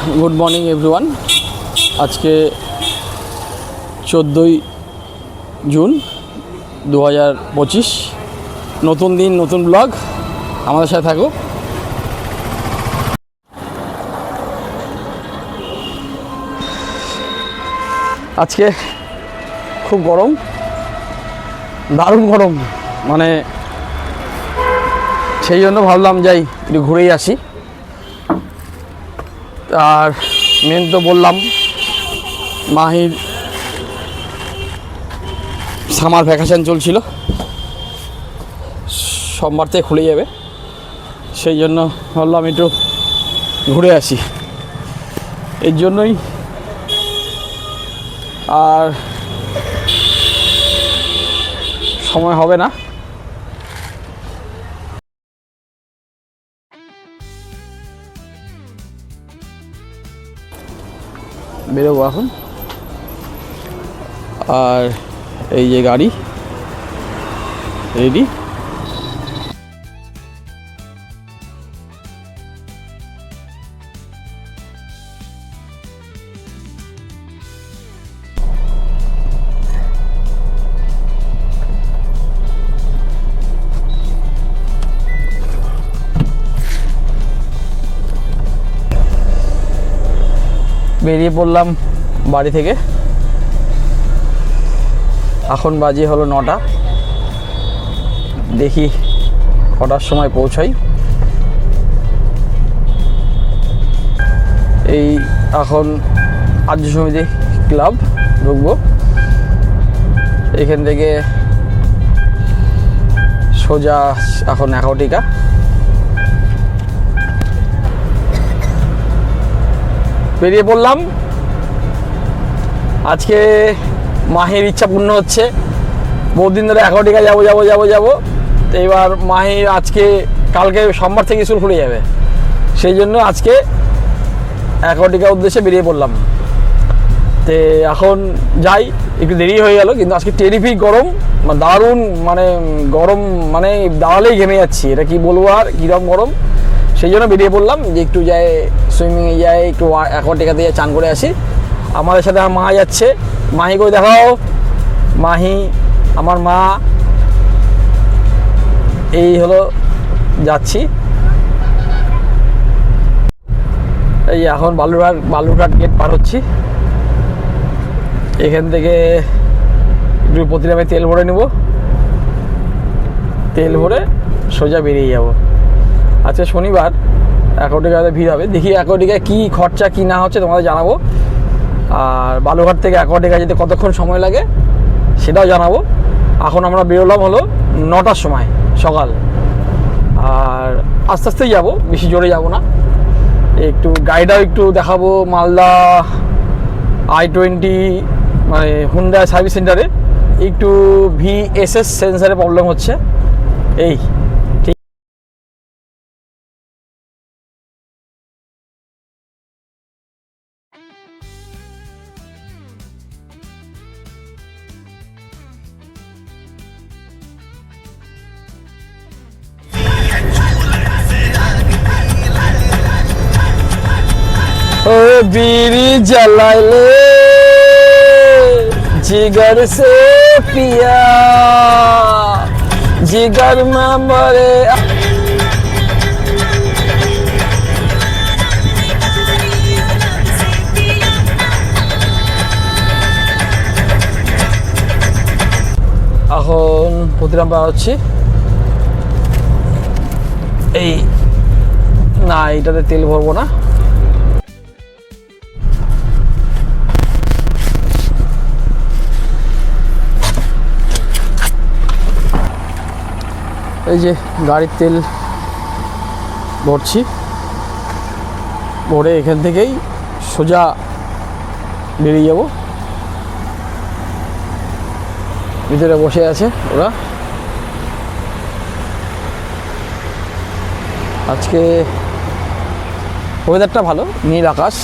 Good morning everyone. আজকে 14ই June 2025, নতুন দিন নতুন ব্লগ। আমাদের সাথে থাকো। আজকে খুব গরম, দারুণ গরম, মানে সেই জন্য ভাবলাম যাই একটু ঘুরেই আসি। আর মেন তো বললাম মাহির সামার ভ্যাকেশান চলছিল, সোমবার থেকে খুলে যাবে, সেই জন্য ভাবলাম একটু ঘুরে আসি। এর জন্যই আর সময় হবে না। বেরোবো এখন। আর এই যে গাড়ি রেডি। বেরিয়ে পড়লাম বাড়ি থেকে। এখন বাজে হলো 9টা। দেখি কটার সময় পৌঁছাই। এই এখন আর্য সমিতি ক্লাব ঢুকবো। এখান থেকে সোজা এখন একাউটিকা। বেরিয়ে পড়লাম। আজকে মাহির ইচ্ছা পূর্ণ হচ্ছে। বহুদিন ধরে একাউটিকা যাবো যাবো যাবো যাবো, তো এবার মাহির আজকে কালকে সোমবার থেকে স্কুল খুলে যাবে, সেই জন্য আজকে একাউটিকার উদ্দেশ্যে বেরিয়ে পড়লাম। তো এখন যাই, একটু দেরি হয়ে গেল, কিন্তু আজকে টেরিফিক গরম, দারুণ, মানে গরম, মানে দাঁড়ালেই ঘেমে যাচ্ছি। এটা কি বলবো আর, কীরকম গরম। সেই জন্য বেরিয়ে পড়লাম যে একটু যাই সুইমিংয়ে যাই, একটু অ্যাকোয়াটিকাতে যাই, চান করে আসি। আমাদের সাথে আমার মা যাচ্ছে। মাহি করে দেখাও। মাহি আমার মা। এই হলো যাচ্ছি। এই এখন বালুরঘাট গেট পার হচ্ছি। এখান থেকে একটু প্রতিরামে তেল ভরে নেব, তেল ভরে সোজা বেরিয়ে যাব। আজকে শনিবার, অ্যাকোয়াটিকাতে ভিড় হবে। দেখি অ্যাকোয়াটিকায় কী খরচা কী না হচ্ছে তোমাদের জানাবো। আর বালুরঘাট থেকে অ্যাকোয়াটিকা যেতে কতক্ষণ সময় লাগে সেটাও জানাবো। এখন আমরা বেরোলাম হলো 9টার সময় সকাল। আর আস্তে আস্তেই যাবো, বেশি জোরে যাব না। একটু গাড়িটাও একটু দেখাবো। মালদা I-20, মানে হুন্ডা সার্ভিস সেন্টারে একটু VSS সেন্সারে প্রবলেম হচ্ছে। এই बीड़ी जलाले जिगर से पिया, जिगर में मरे। এখন প্রতিরাম পাওয়া হচ্ছে। এই না, এটাতে তেল ভরবো না। এই যে গাড়ির তেল ভরছি, ভরে এখান থেকেই সোজা বেরিয়ে যাব। ভিতরে বসে আছে ওরা। আজকে ওয়েদারটা ভালো, নীল আকাশ।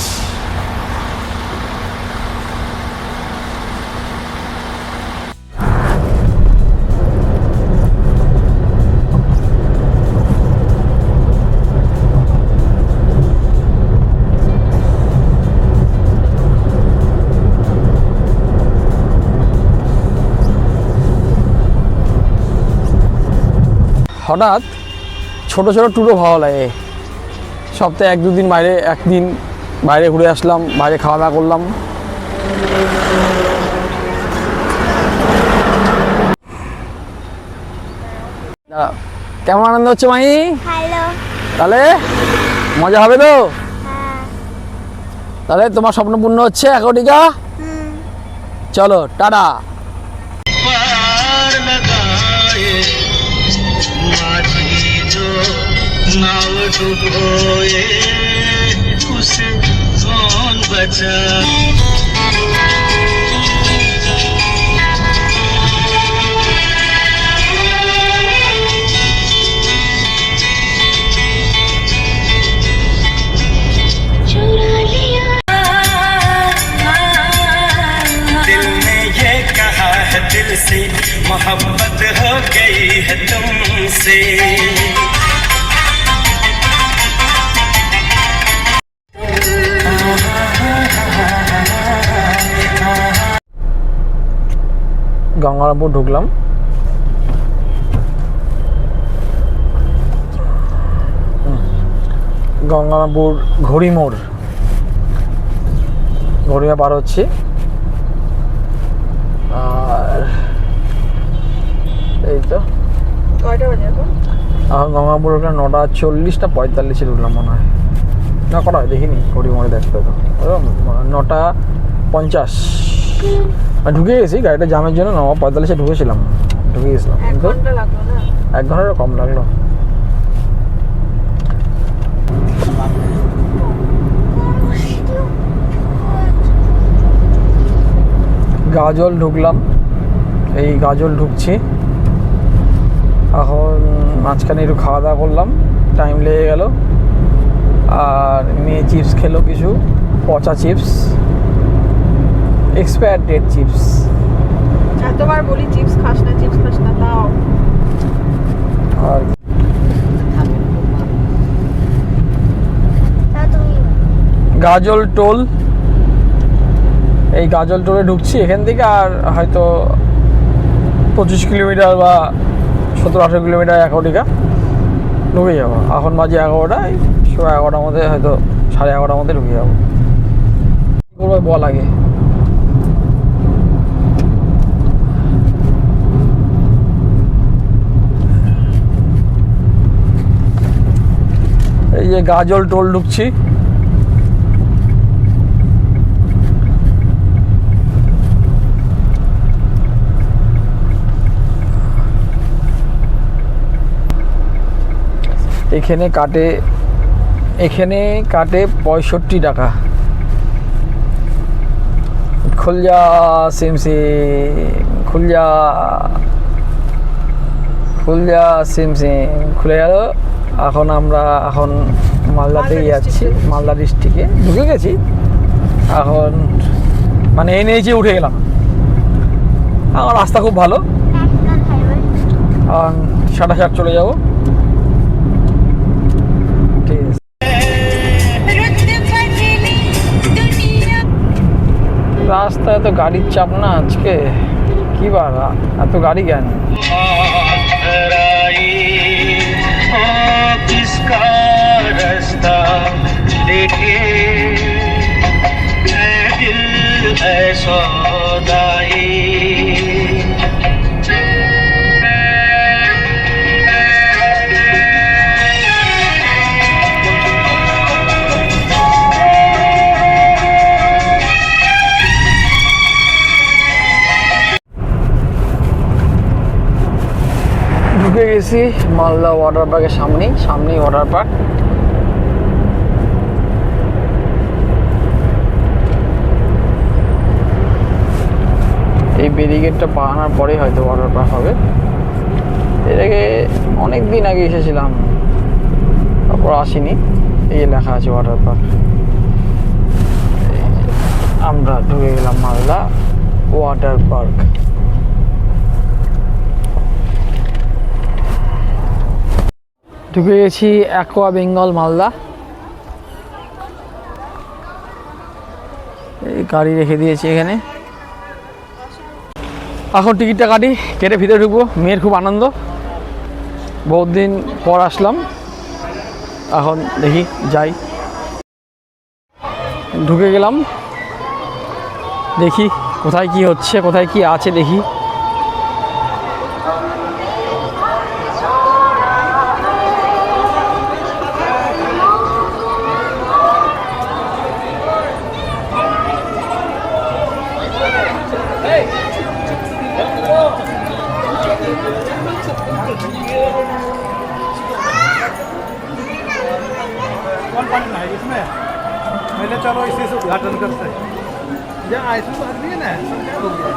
হঠাৎ ছোট ছোট ট্যুরও ভালো লাগে। সপ্তাহে 1-2 দিন বাইরে, একদিন বাইরে ঘুরে আসলাম, বাইরে খাওয়া দাওয়া করলাম। কেমন আনন্দ হচ্ছে মাই? তাহলে মজা হবে তো? তাহলে তোমার স্বপ্ন পূর্ণ হচ্ছে অ্যাকোয়াটিকা? চলো টাটা। दिल से मोहब्बत हो गई है तुमसे। গঙ্গারামপুর ঢুকলাম। গঙ্গারামপুর ঘড়িমোড় পার হচ্ছি। আর এই তো কয়টা বাজে এখন? গঙ্গারামপুর 9:40 না 45 ঢুকলাম মনে হয়, না কটা হয় দেখিনি, ঘড়িমোড়ে দেখতে তো 9:50 ঢুকে গেছি। গাড়িটা জামের জন্য 9:45 ঢুকে গেছিলাম, কিন্তু 1 ঘন্টা লাগলো না? 1 ঘন্টারও কম লাগলো। গাজল ঢুকলাম, এই গাজল ঢুকছি এখন। মাঝখানে একটু খাওয়া দাওয়া করলাম, টাইম লেগে গেল। আর মেয়ে চিপস খেলো, কিছু পচা চিপস, এক্সপায়ার ডেট চিপস। এতবার বলি চিপস খাস না তাও। আর গাজল টোল, এই গাজল টোলে ঢুকছি এখান থেকে। আর হয়তো 25 কিলোমিটার বা 17-18 কিলোমিটার অ্যাকোয়াটিকা ঢুকে যাবো। এখন বাজে 11টা, 11টার মধ্যে, হয়তো 11:30 মধ্যে ঢুকে যাবো। কী করবো বল আগে। এই যে গাজল টোল ঢুকছি। এখানে কাটে 65 টাকা। খুল যা সিমসিম, খুলে গেল। এখন আমরা মালদাতেই যাচ্ছি, মালদা ডিস্ট্রিক্টে ঢুকে গেছি এখন। মানে এই নিয়েছি, উঠে গেলাম। আমার রাস্তা খুব ভালো, সাটাশাট চলে যাবো। রাস্তায় এত গাড়ির চাপ না আজকে, কি বার এত গাড়ি কেন? ঢুকে গেছি মালদা ওয়াটার পার্কের সামনেই ওয়াটার পার্ক। এই ব্যারিকেডটা পাওয়ানোর পরেই হয়তো ওয়াটার পার্ক হবে। এর আগে অনেক দিন আগে এসেছিলাম, তারপর আসিনি। এই লেখা আছে ওয়াটার পার্ক। আমরা ঢুকে গেলাম মালদা ওয়াটার পার্ক। ঢুকে গেছি অ্যাকোয়া বেঙ্গল মালদা। এই গাড়ি রেখে দিয়েছি এখানে। এখন টিকিটটা কেটে ভিতরে ঢুকবো। মেয়ের খুব আনন্দ, বহুত দিন পর আসলাম, এখন দেখি যাই। ঢুকে গেলাম, দেখি কোথায় কি হচ্ছে, কোথায় কি আছে দেখি। कौन पानी है इसमें? पहले चलो इसी से उद्घाटन करते हैं। जब आइस तो आदमी है ना, सब हो गया।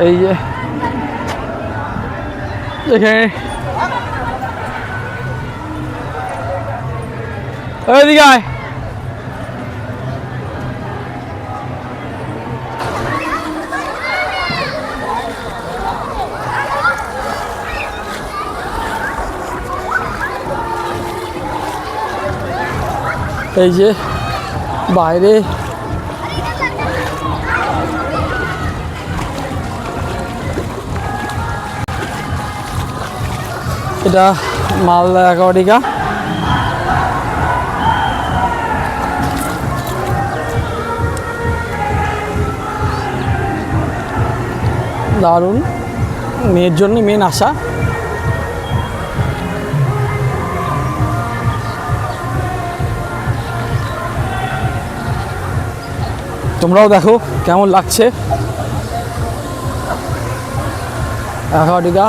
এই যে এখানে এদিকে আয়। এই যে বাইরে এটা মালদা অ্যাকোয়াটিকা। দারুণ, মেয়ের জন্য মেন আশা। তোমরাও দেখো কেমন লাগছে অ্যাকোয়াটিকা।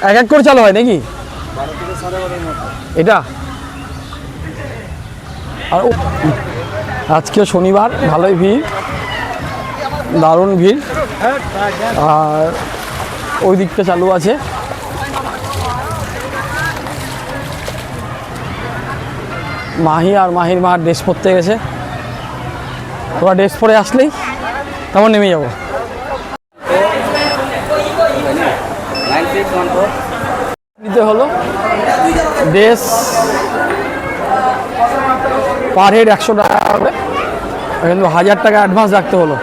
এক এক করে চালু হয় নাকি? এটা আর আজকে শনিবার, ভালোই ভিড়, দারুণ ভিড়। আর ওই দিকটা চালু আছে। মাহি আর মাহির মা ড্রেস পরতে গেছে। ওরা ড্রেস পরে আসলেই তেমন নেমে যাবো। নিতে হলো ড্রেস পার হেড 100 টাকা হবে, কিন্তু 1000 টাকা অ্যাডভান্স রাখতে হলো।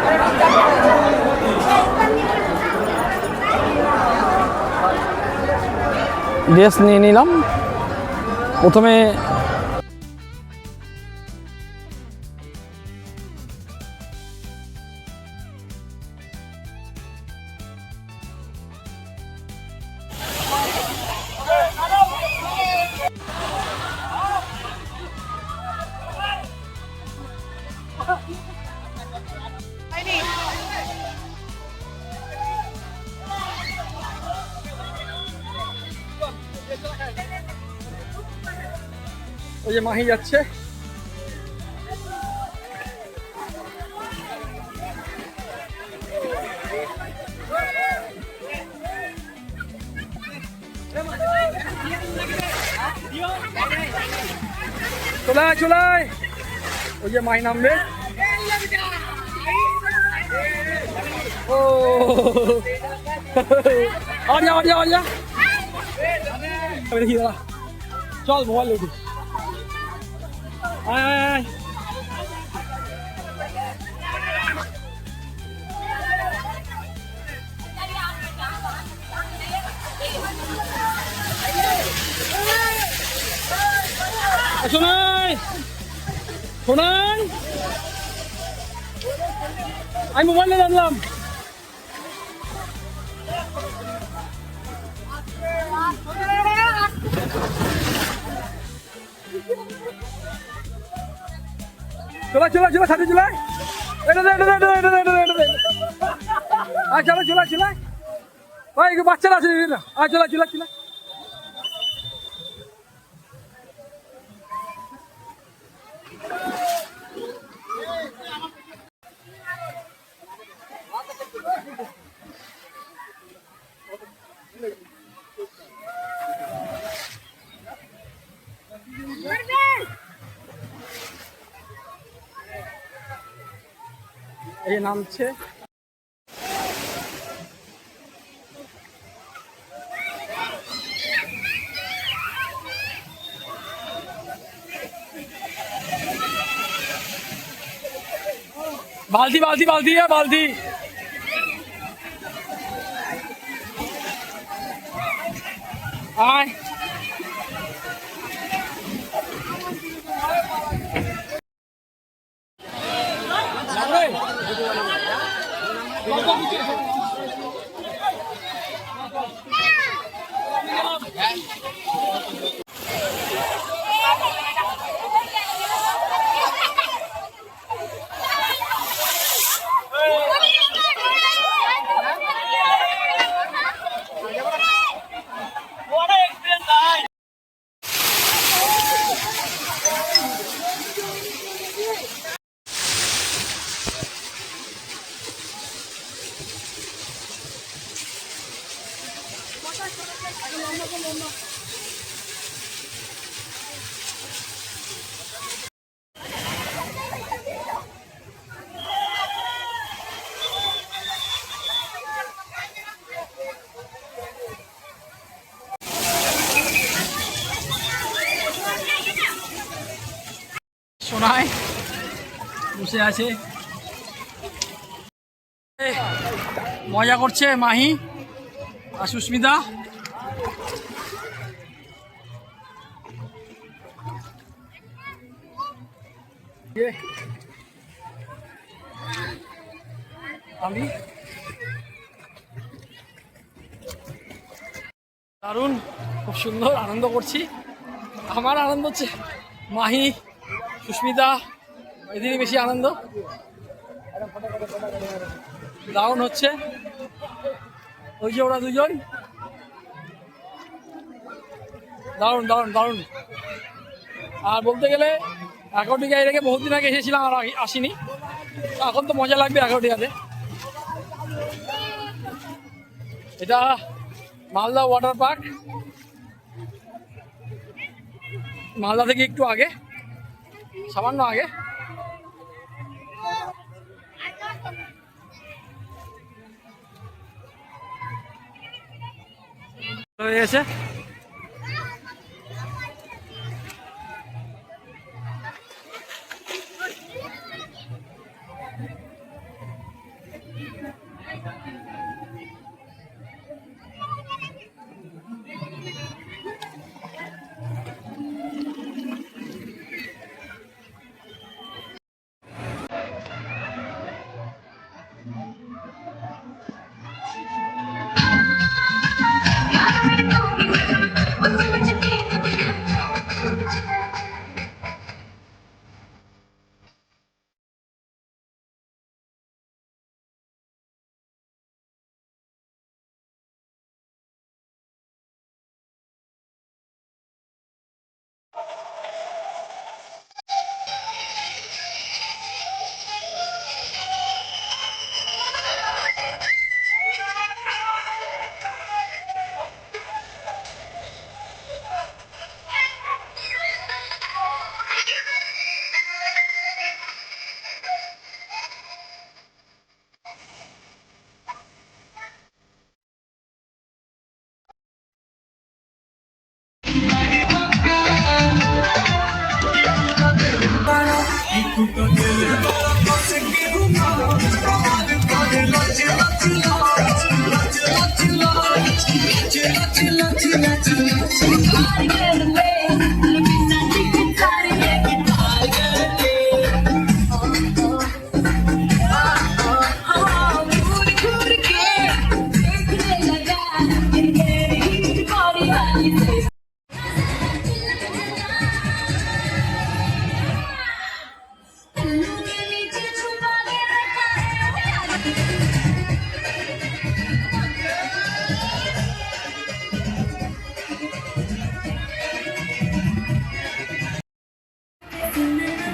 ড্রেস নিয়ে নিলাম। প্রথমে ওই যে মাহি যাচ্ছে। চলাই চলাই, ওই যে মাহি নামবে। ও আর যা আর যা আর যা, দেখি দাদা, চল মোবাইল উঠি। আয় আয় আয়, শোনাই শোনাই, আমি মোবাইলে জানলাম। চলো চলো চলো সাথে চলে এটা দে এটা দে এটা দে এটা দে এটা দে আর চলো চলো চলো ওই বাচ্চারা আছে না আর চলো চলো চলো এই নামছে बाल्टी बाल्टी बाल्टी है बाल्टी आए সোনাই বসে আছে মজা করছে মাহি আর সুস্মিতা আমি দারুণ খুব সুন্দর আনন্দ করছি আমার আনন্দ হচ্ছে মাহি সুস্মিতা এদিনই বেশি আনন্দ দারুণ হচ্ছে ওই যে ওরা দুজন দারুণ দারুণ দারুণ আর বলতে গেলে অ্যাকোয়াটিকা এটাকে বহুদিন আগে এসেছিলাম আর আসিনি এখন তো মজা লাগবে অ্যাকোয়াটিকাতে এটা মালদা ওয়াটার পার্ক মালদা থেকে একটু আগে সামান্য আগে হয়ে গেছে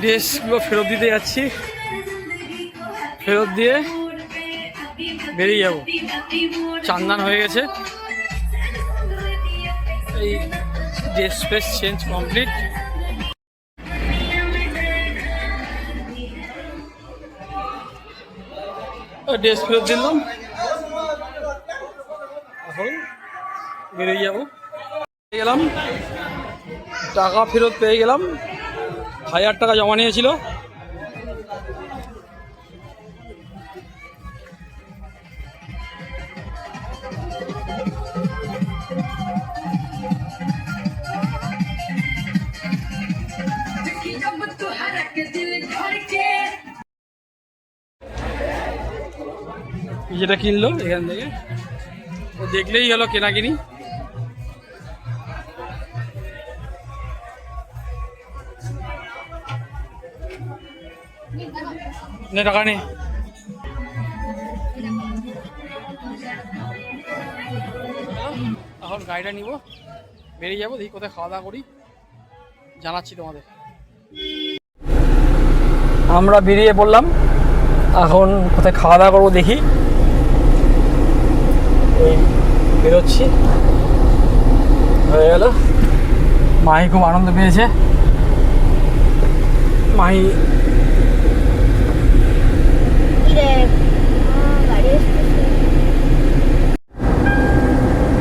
ড্রেসগুলো ফেরত দিতে যাচ্ছি, ফেরত দিয়ে বেরিয়ে যাব। চান্দান হয়ে গেছে, এই dress fresh change complete. Dress ফেরত দিলাম, এখন বেরিয়ে যাবো। গেলাম, টাকা ফেরত পেয়ে গেলাম। 1000 টাকা জমা নিয়েছিল। যেটা কিনলো এখান থেকে ও দেখলেই হলো কেনাকিনি। নে টাকা নেই। এখন গাড়িটা নিব, বেরিয়ে যাবো। দেখি কোথায় খাওয়া দাওয়া করি, জানাচ্ছি তোমাদের। আমরা বেরিয়ে পড়লাম, এখন কোথায় খাওয়া দাওয়া করবো দেখি। এই বেরোচ্ছি, হয়ে গেল। মাহি খুব আনন্দ পেয়েছে। মাহি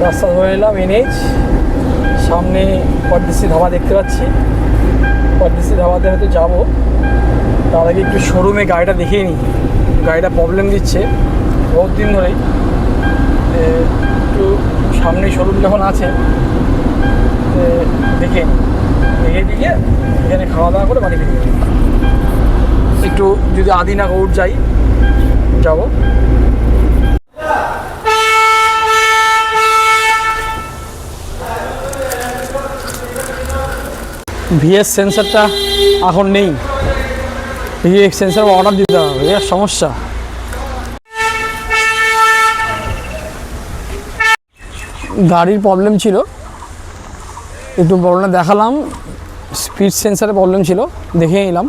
রাস্তা ধরে এলাম, এনএইচ সামনে পরদেশি ধাবা দেখতে পাচ্ছি। পরদেশি ধাবাতে হয়তো যাবো, তার আগে একটু শোরুমে গাড়িটা দেখিয়ে নিই। গাড়িটা প্রবলেম দিচ্ছে বহুত দিন ধরেই। একটু সামনে শোরুম যখন আছে দেখে নিই, দেখে দিয়ে এখানে খাওয়া দাওয়া করে বাড়ি ফিরে যাবো। একটু যদি আদিনা গৌড় যাই যাবো। ভিএস সেন্সারটা এখন নেই, ভিএস সেন্সার অর্ডার দিতে হবে, এর সমস্যা। গাড়ির প্রবলেম ছিল, একটু প্রবলেম দেখালাম। স্পিড সেন্সারে প্রবলেম ছিল, দেখে নিলাম।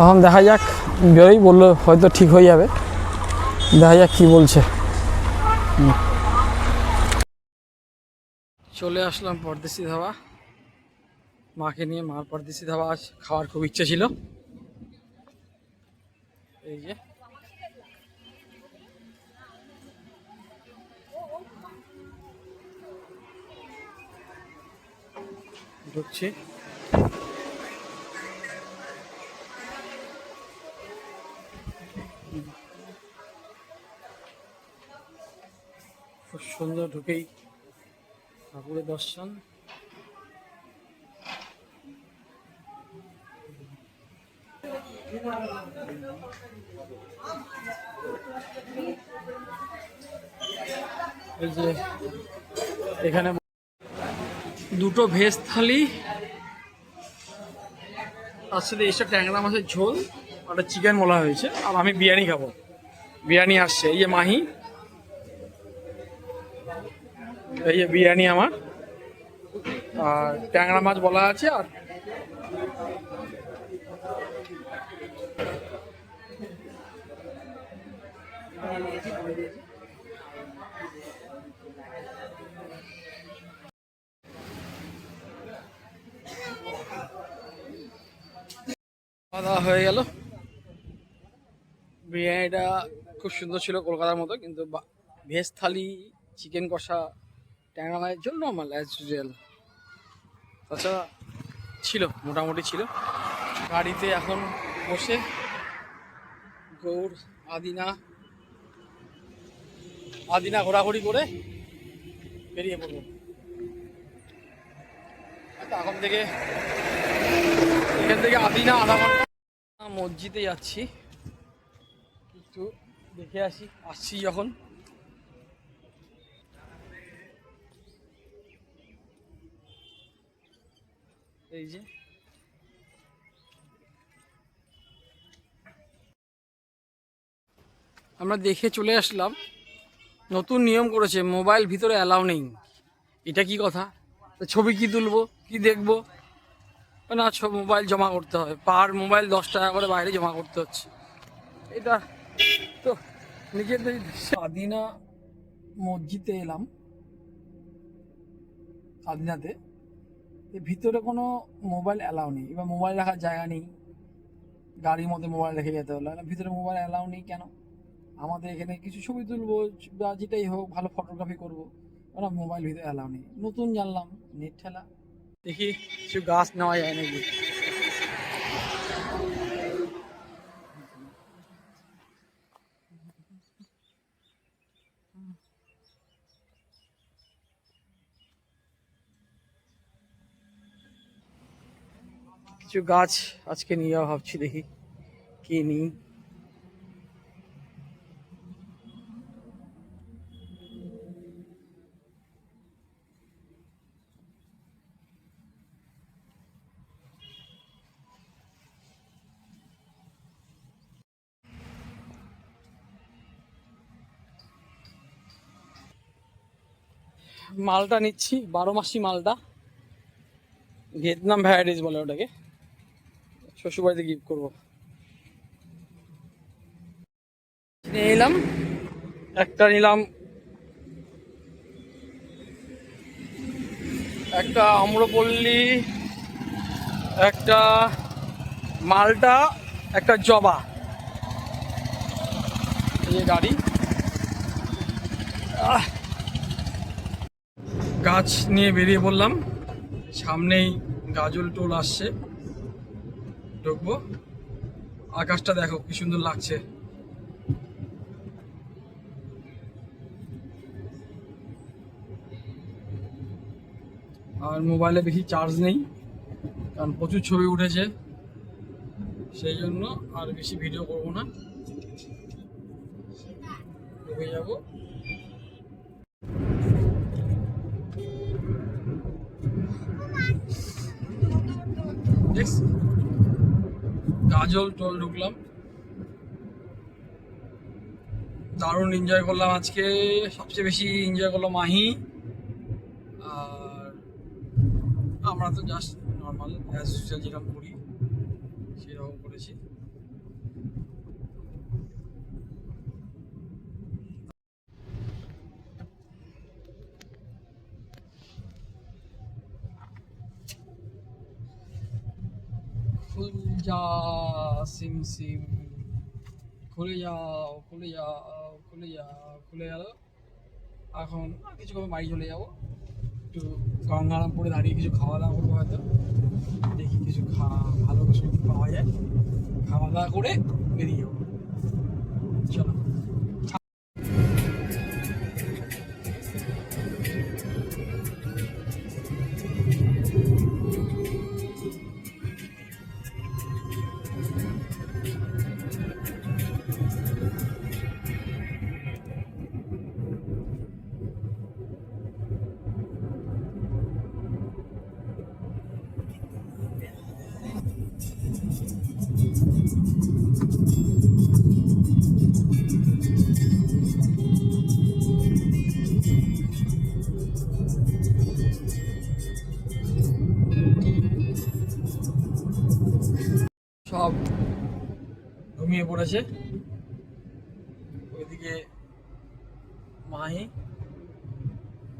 এখন দেখা যাক, বেরোই বললো হয়তো ঠিক হয়ে যাবে, দেখা যাক কী বলছে। চলে আসলাম পরদেশি ধাবা, মাকে নিয়ে। মার পরদেশি ধাবা আজ খাওয়ার খুব ইচ্ছে ছিল। এই যে ঢুকছি, খুব সুন্দর। ঢুকেই ঠাকুরের দর্শন। এই যে এখানে দুটো ভেজ থালি, তার সাথে এসব ট্যাংরা মাছের ঝোল, একটা চিকেন বলা হয়েছে। আর আমি বিরিয়ানি খাবো, বিরিয়ানি আসছে। এই যে মাহি, এই যে বিরিয়ানি আমার, আর ট্যাংরা মাছ বলা আছে। আর খাওয়া দাওয়া হয়ে গেল। বিরিয়ানিটা খুব সুন্দর ছিল, কলকাতার মতো। কিন্তু ভেজ থালি, চিকেন কষা, ট্যাংরা মাছের ঝোল নর্মাল অ্যাজ ইউজুয়াল। তাছাড়া ছিল, মোটামুটি ছিল। গাড়িতে এখন বসে গৌড় আদিনা ঘোরাঘুরি করে বেরিয়ে পড়ব। এখন থেকে এখান থেকে আদিনা আধা ঘন্টা। মসজিদে যাচ্ছি, একটু দেখে আসছি যখন। এই যে আমরা দেখে চলে আসলাম। নতুন নিয়ম করেছে, মোবাইল ভিতরে অ্যালাউ নেই। এটা কি কথা? ছবি কি তুলবো, কি দেখবো? না মোবাইল জমা করতে হবে, পার মোবাইল 10 টাকা করে বাইরে জমা করতে হচ্ছে। এটা তো নিজেদের স্বাধীনা মসজিদে এলাম, স্বাধীনাতে এর ভিতরে কোনো মোবাইল অ্যালাউ নেই। এবার মোবাইল রাখার জায়গা নেই, গাড়ির মধ্যে মোবাইল রেখে যেতে হলো। ভিতরে মোবাইল অ্যালাউ নেই কেন? আমাদের এখানে কিছু ছবি তুলবো বা যেটাই হোক, ভালো ফটোগ্রাফি করবো, ওরা মোবাইল ভিতরে অ্যালাউ নেই। নতুন জানলাম, নেট ঠেলা। দেখি কিছু গাছ নেওয়া যায় নাকি। কিছু গাছ আজকে নিয়ে যাওয়া ভাবছি, দেখি কি নিই। মালটা নিচ্ছি 12 মাসি মালটা, ভিয়েতনাম ভ্যারাইটিস বলে ওটাকে, শ্বশুরবাড়িতে গিফট করবো। নিয়ে এলাম, একটা নিলাম, একটা আম্রপল্লী, একটা মালটা, একটা জবা। এই গাড়ি গাছ নিয়ে বেরিয়ে পড়লাম। সামনেই গাজল টোল আসছে, ঢুকবো। আকাশটা দেখো কি সুন্দর লাগছে। আর মোবাইলে বেশি চার্জ নেই, কারণ প্রচুর ছবি উঠেছে, সেই জন্য আর বেশি ভিডিও করবো না, ঢুকে যাবো। গাজল টোল ঢুকলাম, দারুণ এনজয় করলাম আজকে। সবচেয়ে বেশি এনজয় করলো মাহি, আর আমরা তো জাস্ট নর্মাল অ্যাজ ইউজুয়াল যেরকম করি সেরকম করেছি। খুল যা সিম সিম, খুলে যাও খুলে যাও খুলে যাও, খুলে গেল। এখন কিছুক্ষণ বাড়ি চলে যাবো, একটু গঙ্গারামপুরে দাঁড়িয়ে কিছু খাওয়া দাওয়া করবো হয়তো, দেখি কিছু ভালো কিছু পাওয়া যায়, খাওয়া দাওয়া করে বেরিয়ে যাবো। চলো। সব ঘুমিয়ে পড়েছে, ওইদিকে মাহি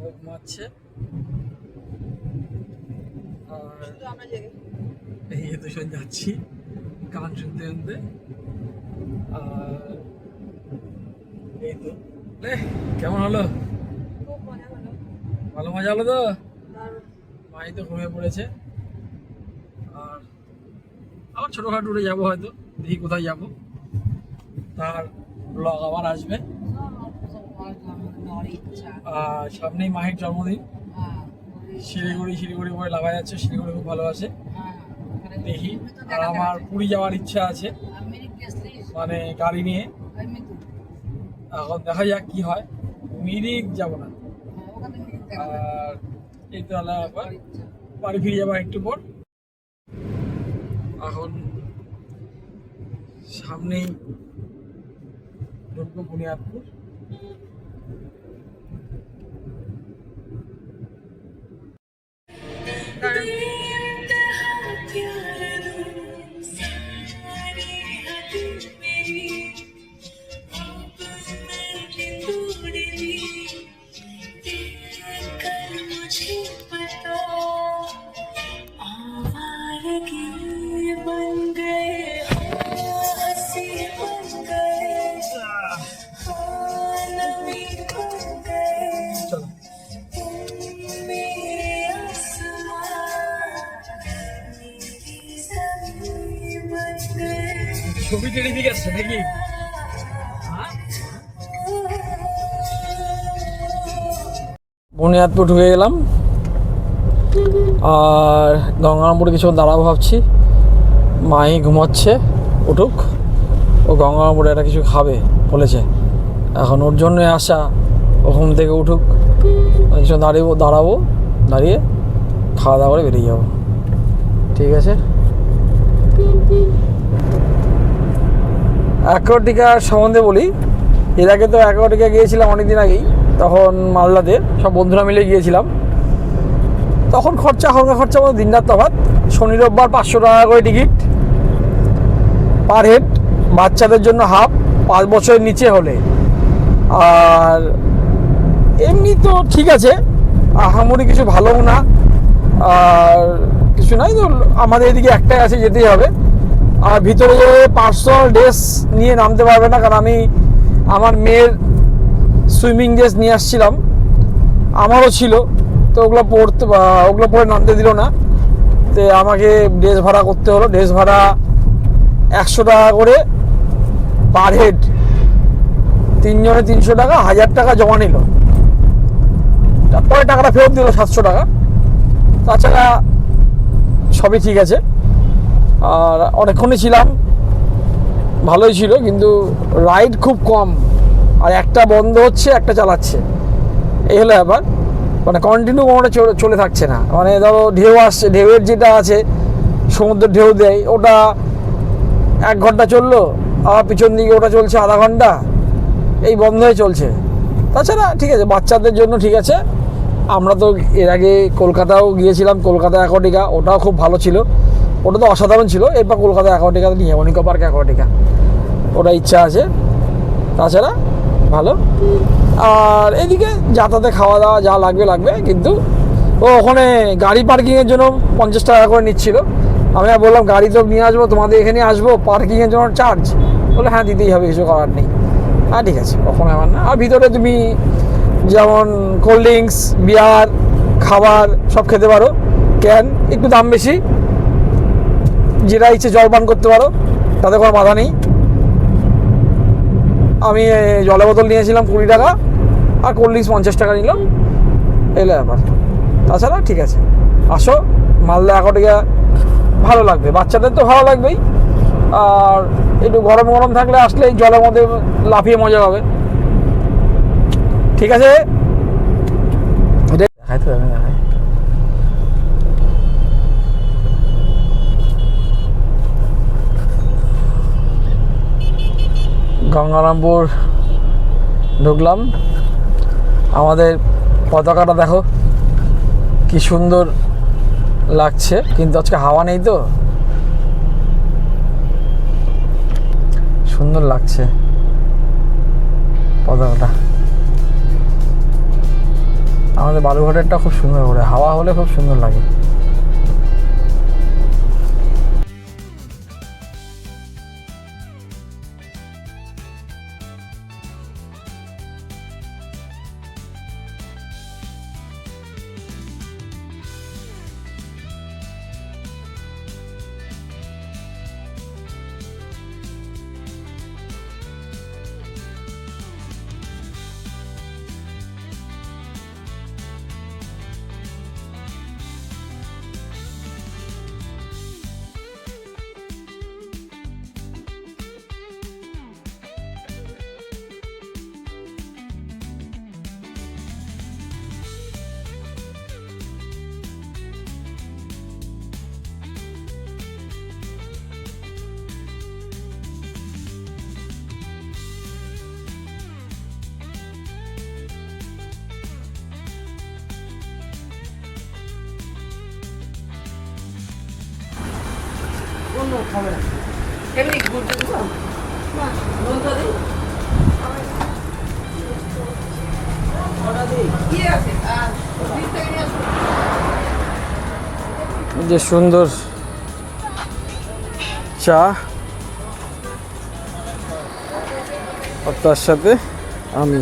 ও ঘুমাচ্ছে, আর এই দুজন যাচ্ছি গান শুনতে শুনতে। আর এই তো কেমন হলো? খুব মজা হলো, ভালো মজা হলো তো। দারুণ। মাহি তো ঘুমিয়ে পড়েছে, আর আবার ছোটোখাটো উঠে যাবো হয়তো, দেখি কোথায় যাবো, তার ব্লগ আবার আসবে। আর সামনেই মাহির জন্মদিন, শিলিগুড়ি করে লাগা যাচ্ছে, শিলিগুড়ি খুব ভালোবাসে, দেখি। আর আমার পুরী যাওয়ার ইচ্ছা আছে, মানে গাড়ি নিয়ে। এখন দেখা যাক কি হয়, মিরিক যাব না। আর এই তো আলাদা ব্যাপার, বাড়ি ফিরে যাবো একটু পর। এখন সামনেই ঢুকবো বুনিয়াদপুর। ছবি টেরিফিক আসছে নাকি? বুনিয়াদপুর ঢুকে গেলাম, আর গঙ্গারামপুরে কিছু দাঁড়াবো ভাবছি। মাই ঘুমাচ্ছে, উঠুক, ও গঙ্গারামপুরে একটা কিছু খাবে বলেছে, এখন ওর জন্যই আসা। ও ঘুম থেকে উঠুক, কিছু দাঁড়াবো, দাঁড়িয়ে খাওয়া দাওয়া করে বেরিয়ে যাবো। ঠিক আছে। অ্যাকোয়াটিকার সম্বন্ধে বলি, এর আগে তো অ্যাকোয়াটিকা গিয়েছিলাম অনেক দিন আগেই, তখন মালদাতে সব বন্ধুরা মিলে গিয়েছিলাম। তখন হালকা খরচা আমাদের দিন রাত তফাৎ। শনি রোববার 500 টাকা করে টিকিট পার হেড, বাচ্চাদের জন্য হাফ, 5 বছরের নিচে হলে। আর এমনি তো ঠিক আছে, আহামরি কিছু ভালোও না, আর কিছু নাই তো। আমাদের এদিকে একটাই আছে, যেতেই হবে। আর ভিতরে যে পার্সোনাল ড্রেস নিয়ে নামতে পারবে না, কারণ আমি আমার মেয়ের সুইমিং ড্রেস নিয়ে আসছিলাম, আমারও ছিল, তো ওগুলো পরে নামতে দিল না। তো আমাকে ড্রেস ভাড়া করতে হলো। ড্রেস ভাড়া 100 টাকা করে পার হেড, 3 জনে 300 টাকা, 1000 টাকা জমা নিল। তারপরে টাকাটা ফেরত দিল 700 টাকা। তাছাড়া সবই ঠিক আছে। আর অনেকক্ষণই ছিলাম, ভালোই ছিল, কিন্তু রাইড খুব কম, আর একটা বন্ধ হচ্ছে, একটা চালাচ্ছে, এই হলো ব্যাপার। মানে কন্টিনিউ কোনোটা চলে থাকছে না। মানে ধরো ঢেউ আসছে, ঢেউয়ের যেটা আছে, সমুদ্রের ঢেউ দেয়, ওটা 1 ঘন্টা চললো, আবার পিছন দিকে ওটা চলছে আধা ঘন্টা, এই বন্ধ হয়ে চলছে। তাছাড়া ঠিক আছে, বাচ্চাদের জন্য ঠিক আছে। আমরা তো এর আগে কলকাতাও গিয়েছিলাম, কলকাতা অ্যাকোয়াটিকা, ওটাও খুব ভালো ছিল, ওটা তো অসাধারণ ছিল। এরপর কলকাতা অ্যাকোয়াটিকাতে নিয়ে যাবো, নিকো পার্ক অ্যাকোয়াটিকা, ওটা ইচ্ছা আছে। তাছাড়া ভালো। আর এদিকে যাতায়াতে খাওয়া দাওয়া যা লাগবে, কিন্তু ও ওখানে গাড়ি পার্কিংয়ের জন্য 50 টাকা করে নিচ্ছিল। আমি বললাম গাড়ি তো নিয়ে আসবো, তোমাদের এখানে আসবো, পার্কিংয়ের জন্য চার্জ? বলে হ্যাঁ দিতেই হবে, কিছু করার নেই। হ্যাঁ ঠিক আছে, ওখানে আমার না। আর ভিতরে তুমি যেমন কোল্ড ড্রিঙ্কস, বিয়ার, খাবার সব খেতে পারো, ক্যান, একটু দাম বেশি, যেটা ইচ্ছে জল পান করতে পারো, তাতে কোনো বাধা নেই। আমি জলের বোতল নিয়েছিলাম 20 টাকা, আর কোল্ড ড্রিঙ্কস 50 টাকা নিলাম, এলো ব্যাপার। তাছাড়া ঠিক আছে, আসো মালদা অ্যাকোয়াটিকা, ভালো লাগবে, বাচ্চাদের তো ভালো লাগবেই। আর একটু গরম গরম থাকলে আসলে এই জলের মধ্যে লাফিয়ে মজা হবে। ঠিক আছে, দেখাই তো দেখাই। গঙ্গারামপুর ঢুকলাম। আমাদের পতাকাটা দেখো কি সুন্দর লাগছে, কিন্তু আজকে হাওয়া নেই তো, সুন্দর লাগছে পতাকাটা। আমাদের বালুঘাটেরটা খুব সুন্দর করে, হাওয়া হলে খুব সুন্দর লাগে। এমনি ঘুরতে দেবো নোনতা দিই, কি আছে দিক থেকে নিয়ে আসবো। যে সুন্দর চা, আর তার সাথে আমি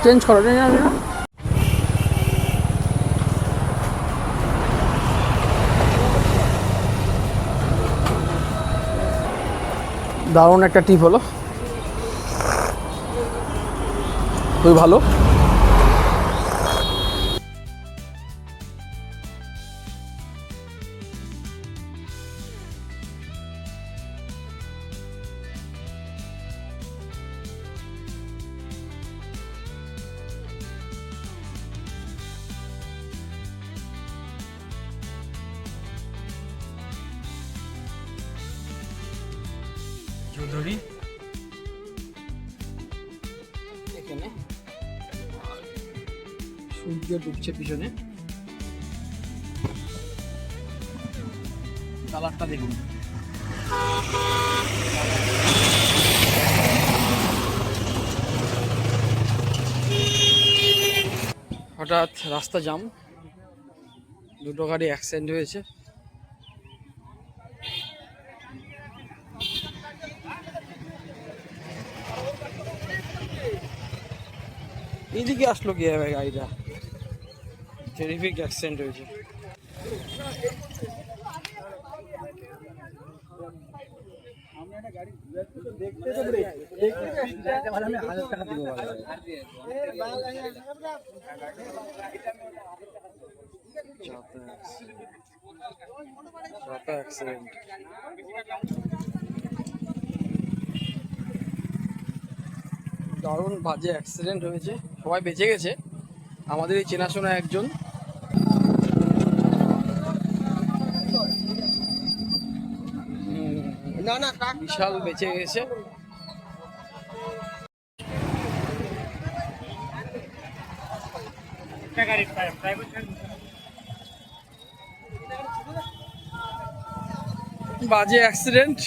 চেঞ্জ করো না দারুণ একটা টিপ হলো, খুবই ভালো। চৌধুরী এখানে সূর্য ডুবছে পিছনে, কালারটা দেখুন। হঠাৎ রাস্তা জাম, দুটো গাড়ি অ্যাক্সিডেন্ট হয়েছে। এইদিকে আসলো কিভাবে গাড়িটা, টেরিফিক অ্যাক্সিডেন্ট হয়েছে। দারুণ বাজে অ্যাক্সিডেন্ট হয়েছে, সবাই বেঁচে গেছে, আমাদের এই চেনাশোনা একজন। বিশাল বেঁচে গেছে। বাজে অ্যাক্সিডেন্ট।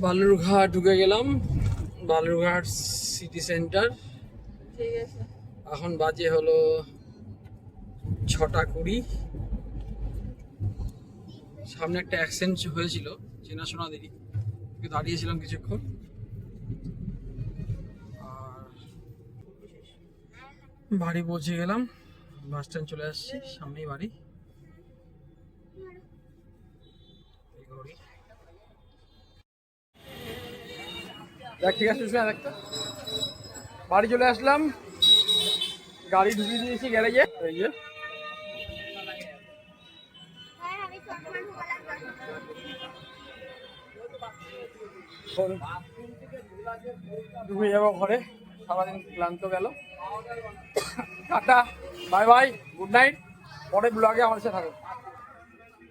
বালুরঘাট ঢুকে গেলাম, বালুরঘাট সিটি সেন্টার। ঠিক আছে, এখন বাজে হলো 6:20। সামনে একটা অ্যাক্সিডেন্ট হয়েছিল চেনাশোনা দেখি, দাঁড়িয়েছিলাম কিছুক্ষণ। আর বাড়ি পৌঁছে গেলাম, বাস স্ট্যান্ড চলে আসছি, সামনেই বাড়ি। দেখ ঠিক আছে, দেখতো বাড়ি চলে আসলাম, গাড়ি ঢুকিয়ে দিয়েছি গ্যারেজে। এই যে ঢুকে যাবো ঘরে, সারাদিন ক্লান্ত গেল। Tata, bye bye, good night. পরে ব্লগে আমার সাথে থাকো।